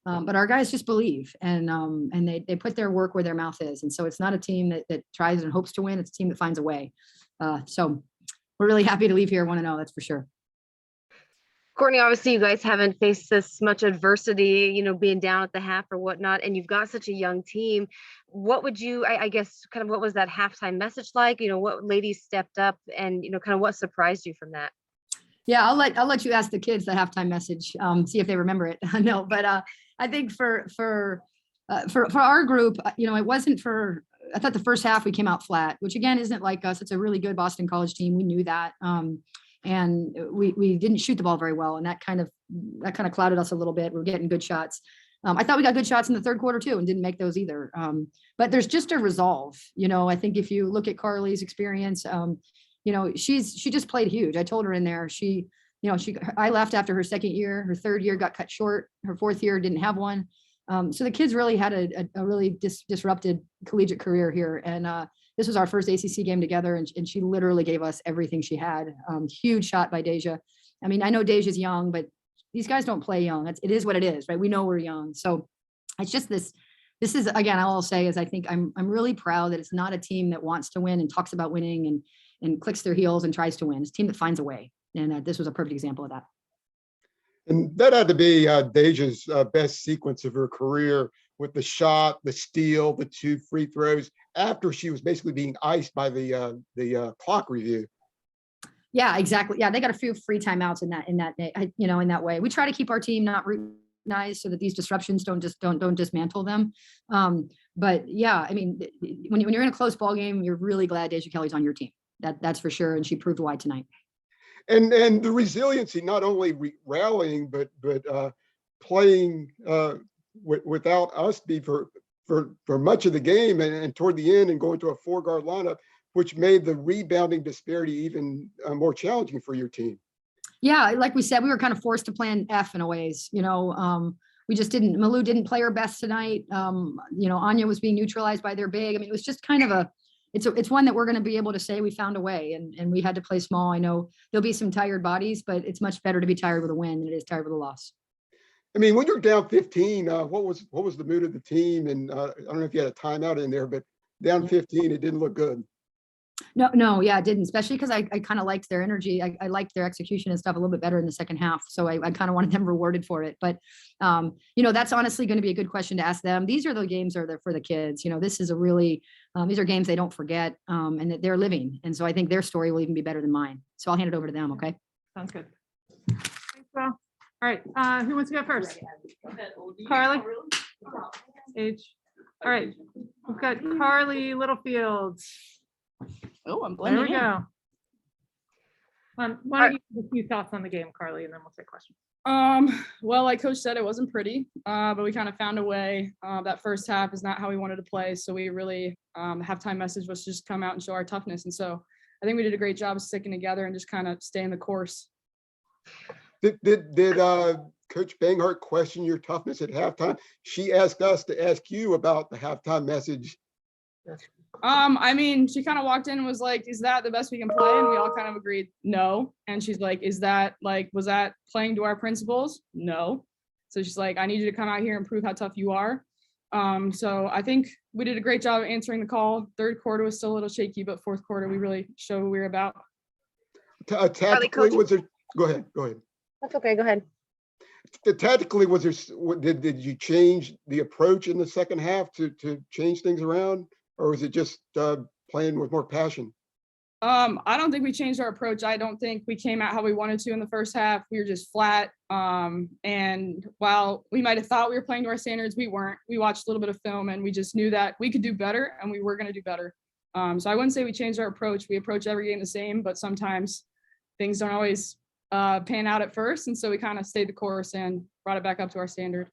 But our guys just believe, and they put their work where their mouth is. And so it's not a team that tries and hopes to win. It's a team that finds a way. So we're really happy to leave here 1-0. That's for sure. Courtney, obviously you guys haven't faced this much adversity, being down at the half or whatnot, and you've got such a young team. What would you, I guess, kind of what was that halftime message like? What ladies stepped up, and, kind of what surprised you from that? Yeah, I'll let you ask the kids the halftime message, see if they remember it. No, but I think for our group, it wasn't for, I thought the first half we came out flat, which again, isn't like us. It's a really good Boston College team. We knew that. And we didn't shoot the ball very well. And that kind of clouded us a little bit. We're getting good shots. I thought we got good shots in the third quarter too, and didn't make those either. But there's just a resolve. I think if you look at Carlie's experience, she just played huge. I told her in there, I left after her second year, her third year got cut short. Her fourth year didn't have one. So the kids really had a really disrupted collegiate career here. And this was our first ACC game together. And she literally gave us everything she had. Huge shot by Deja. I mean, I know Deja's young, but these guys don't play young. It is what it is, right? We know we're young. So it's just this is, again, all I'll say is I think I'm really proud that it's not a team that wants to win and talks about winning and clicks their heels and tries to win. It's a team that finds a way. And this was a perfect example of that. And that had to be Deja's best sequence of her career, with the shot, the steal, the 2 free throws, after she was basically being iced by the clock review. Yeah, exactly. Yeah, they got a few free timeouts in that way. We try to keep our team not routinized so that these disruptions don't dismantle them. But yeah, I mean, when you're in a close ball game, you're really glad Deja Kelly's on your team. That's for sure, and she proved why tonight. And the resiliency, not only rallying, but playing without Usby for much of the game, and toward the end, and going to a 4-guard lineup, which made the rebounding disparity even more challenging for your team. Yeah, like we said, we were kind of forced to play an F in a ways. We just didn't. Malou didn't play her best tonight. Anya was being neutralized by their big. I mean, it was just kind of it's one that we're going to be able to say we found a way, and we had to play small. I know there'll be some tired bodies, but it's much better to be tired with a win than it is tired with a loss. I mean, when you're down 15, what was the mood of the team? And I don't know if you had a timeout in there, but down 15, it didn't look good. No, yeah, it didn't, especially because I kind of liked their energy. I liked their execution and stuff a little bit better in the second half. So I kind of wanted them rewarded for it. But, that's honestly going to be a good question to ask them. These are the games that are for the kids. This is a really, these are games they don't forget, and that they're living. And so I think their story will even be better than mine. So I'll hand it over to them. Okay. Sounds good. Thanks, Val. All right. Who wants to go first? Carlie? Age. All right. We've got Carlie Littlefield. Oh, I'm blending. There we go. Why don't you have a few thoughts on the game, Carlie, and then we'll take questions. Well, like Coach said, it wasn't pretty, but we kind of found a way. That first half is not how we wanted to play, so we really, the halftime message was just come out and show our toughness, and so I think we did a great job of sticking together and just kind of staying the course. Did Coach Banghart question your toughness at halftime? She asked us to ask you about the halftime message. I mean, she kind of walked in and was like, is that the best we can play? And we all kind of agreed, no. And she's like, was that playing to our principles? No. So she's like, I need you to come out here and prove how tough you are. So I think we did a great job of answering the call. Third quarter was still a little shaky, but fourth quarter, we really showed what we were about. Tactically, was there, go ahead. That's okay, go ahead. Tactically, was there, did you change the approach in the second half to change things around? Or was it just playing with more passion? I don't think we changed our approach. I don't think we came out how we wanted to in the first half. We were just flat. And while we might have thought we were playing to our standards, we weren't. We watched a little bit of film and we just knew that we could do better and we were going to do better. So I wouldn't say we changed our approach. We approach every game the same, but sometimes things don't always pan out at first. And so we kind of stayed the course and brought it back up to our standard.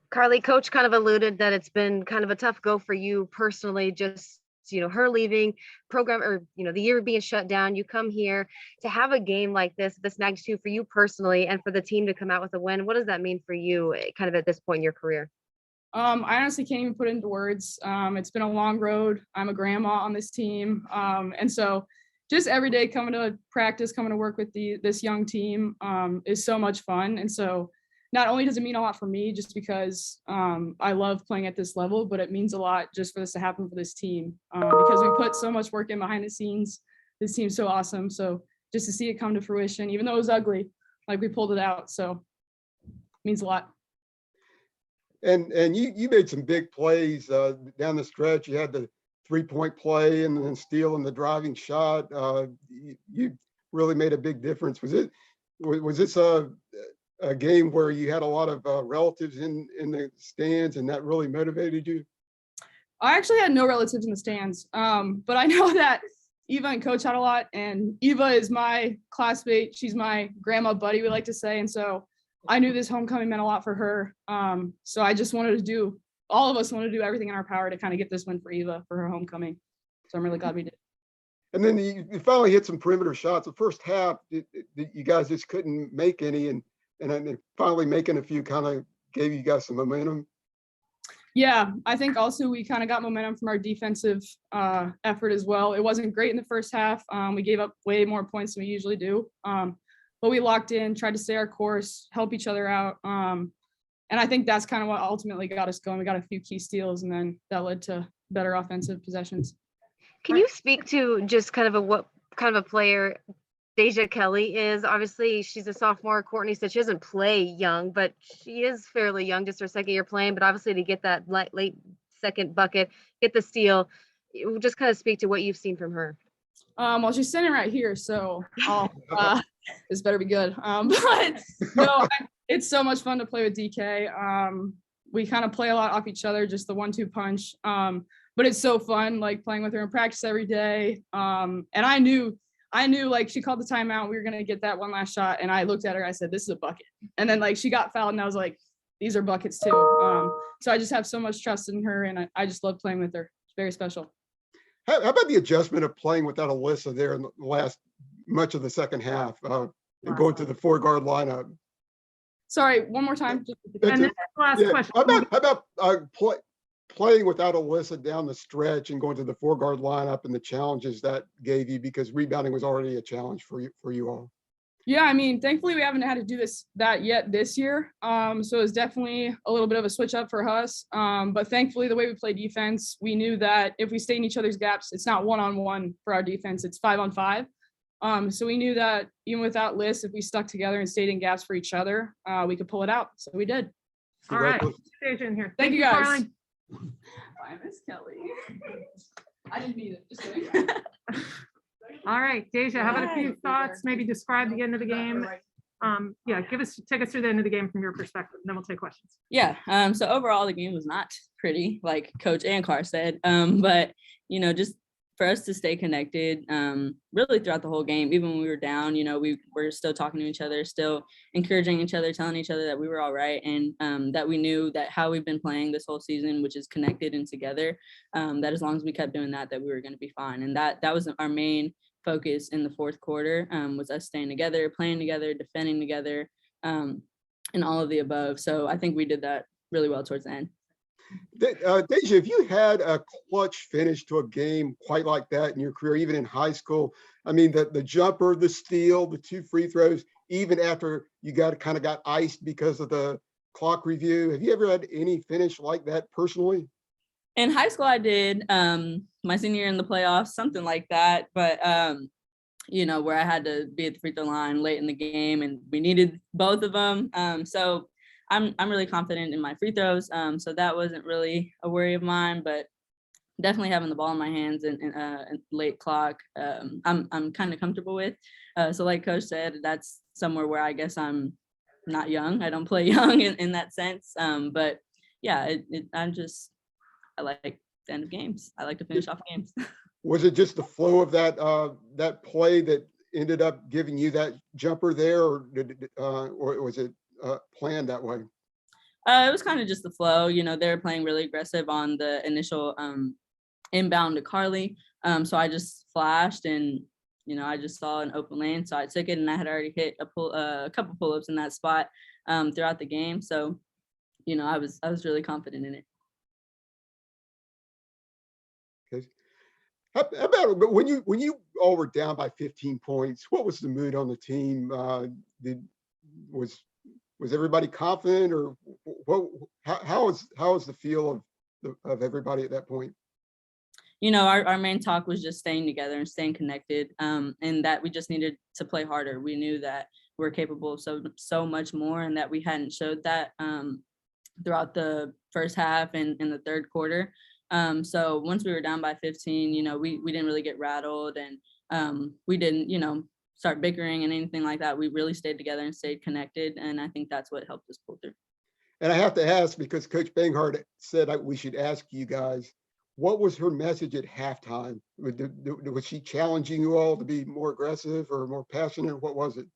Carlie, Coach kind of alluded that it's been kind of a tough go for you personally, just, her leaving program, or, the year being shut down. You come here to have a game like this magnitude for you personally and for the team to come out with a win. What does that mean for you kind of at this point in your career? I honestly can't even put it into words. It's been a long road. I'm a grandma on this team. And so just every day coming to practice, coming to work with this young team is so much fun. And so not only does it mean a lot for me just because I love playing at this level, but it means a lot just for this to happen for this team because we put so much work in behind the scenes. This team's so awesome. So just to see it come to fruition, even though it was ugly, like we pulled it out. So it means a lot. And you made some big plays down the stretch. You had the 3-point play and then steal and the driving shot. You really made a big difference. Was this a game where you had a lot of relatives in the stands and that really motivated you? I actually had no relatives in the stands, but I know that Eva and Coach had a lot, and Eva is my classmate. She's my grandma buddy, we like to say, and so I knew this homecoming meant a lot for her. So I just wanted to do, all of us wanted to do everything in our power to kind of get this win for Eva for her homecoming. So I'm really glad we did. And then you finally hit some perimeter shots. The first half, you guys just couldn't make any, and then finally making a few kind of gave you guys some momentum. Yeah, I think also we kind of got momentum from our defensive effort as well. It wasn't great in the first half. We gave up way more points than we usually do. But we locked in, tried to stay our course, help each other out. And I think that's kind of what ultimately got us going. We got a few key steals, and then that led to better offensive possessions. Can you speak to just kind of what kind of a player Deja Kelly is? Obviously, she's a sophomore. Courtney said she doesn't play young, but she is fairly young, just her second year playing. But obviously, to get that late second bucket, get the steal, just kind of speak to what you've seen from her. Well, she's sitting right here, so this better be good. But no, it's so much fun to play with DK. We kind of play a lot off each other, just the 1-2 punch. But it's so fun, like playing with her in practice every day. And I knew like she called the timeout. We were going to get that one last shot. And I looked at her, I said, this is a bucket. And then like she got fouled and I was like, these are buckets too. So I just have so much trust in her and I just love playing with her. It's very special. How about the adjustment of playing without Alyssa there in the last much of the second half and going to the 4-guard lineup? Sorry, one more time. And then last question. How about playing without Alyssa down the stretch and going to the 4-guard lineup and the challenges that gave you, because rebounding was already a challenge for you all? Yeah, I mean, thankfully we haven't had to do that yet this year. So it's definitely a little bit of a switch up for us. But thankfully the way we play defense, we knew that if we stay in each other's gaps, it's not 1-on-1 for our defense, it's 5-on-5. So we knew that even without Liz, if we stuck together and stayed in gaps for each other, we could pull it out. So we did. All right, Deja in here. Thank you guys. Carlie. Bye, Miss Kelly. I didn't mean it. Just kidding. All right, Deja, how about a few thoughts? Maybe describe the end of the game. Yeah, take us through the end of the game from your perspective, and then we'll take questions. Yeah. So overall, the game was not pretty, like Coach and Carr said. But just for us to stay connected, really throughout the whole game, even when we were down, we were still talking to each other, still encouraging each other, telling each other that we were all right, and that we knew that how we've been playing this whole season, which is connected and together, that as long as we kept doing that we were going to be fine. And that was our main focus in the fourth quarter, was us staying together, playing together, defending together, and all of the above. So I think we did that really well towards the end. Deja, if you had a clutch finish to a game quite like that in your career, even in high school, I mean, the jumper, the steal, the 2 free throws, even after you got iced because of the clock review, have you ever had any finish like that personally? In high school, I did my senior year in the playoffs, something like that. But, where I had to be at the free throw line late in the game and we needed both of them. So I'm really confident in my free throws. So that wasn't really a worry of mine, but definitely having the ball in my hands and late clock, I'm kind of comfortable with. So like Coach said, that's somewhere where I guess I'm not young. I don't play young in that sense. But yeah, I like the end of games. I like to finish off games. Was it just the flow of that play that ended up giving you that jumper there, or was it planned that way? It was kind of just the flow. They were playing really aggressive on the initial inbound to Carlie. So I just flashed and, I just saw an open lane. So I took it and I had already hit a couple pull-ups in that spot throughout the game. So, I was really confident in it. Okay. How about when you all were down by 15 points, what was the mood on the team? Was was everybody confident, or what? How is the feel of everybody at that point? You know, our main talk was just staying together and staying connected, and that we just needed to play harder. We knew that we're capable of so much more, and that we hadn't showed that throughout the first half and in the third quarter. So once we were down by 15, you know, we didn't really get rattled, and we didn't, you know, start bickering and anything like that. We really stayed together and stayed connected, and I think that's what helped us pull through. And I have to ask, because Coach Banghart said we should ask you guys, what was her message at halftime? Was she challenging you all to be more aggressive or more passionate? What was it?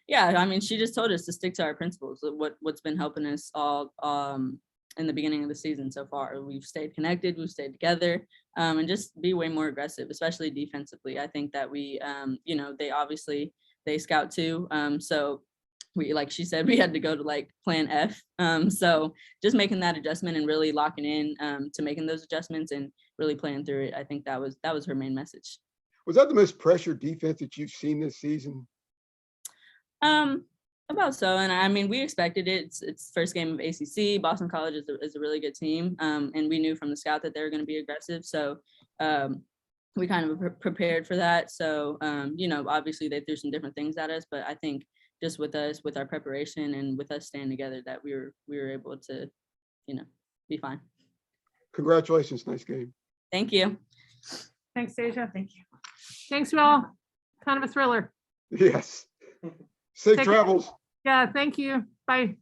Yeah, I mean, she just told us to stick to our principles. What's been helping us all in the beginning of the season so far. We've stayed connected, we've stayed together, and just be way more aggressive, especially defensively. I think that we, you know, they scout too. So we, like she said, we had to go to like plan F. So just making that adjustment and really locking in to making those adjustments and really playing through it. I think that was her main message. Was that the most pressured defense that you've seen this season? About so, and I mean, we expected it. It's first game of ACC. Boston College is a really good team, and we knew from the scout that they were going to be aggressive. So we kind of prepared for that. So you know, obviously they threw some different things at us, but I think just with us, with our preparation, and with us staying together, that we were able to, you know, be fine. Congratulations, nice game. Thank you. Thanks, Deja. Thank you. Thanks, Will. Kind of a thriller. Yes. Safe Take care. travels. Yeah, thank you. Bye.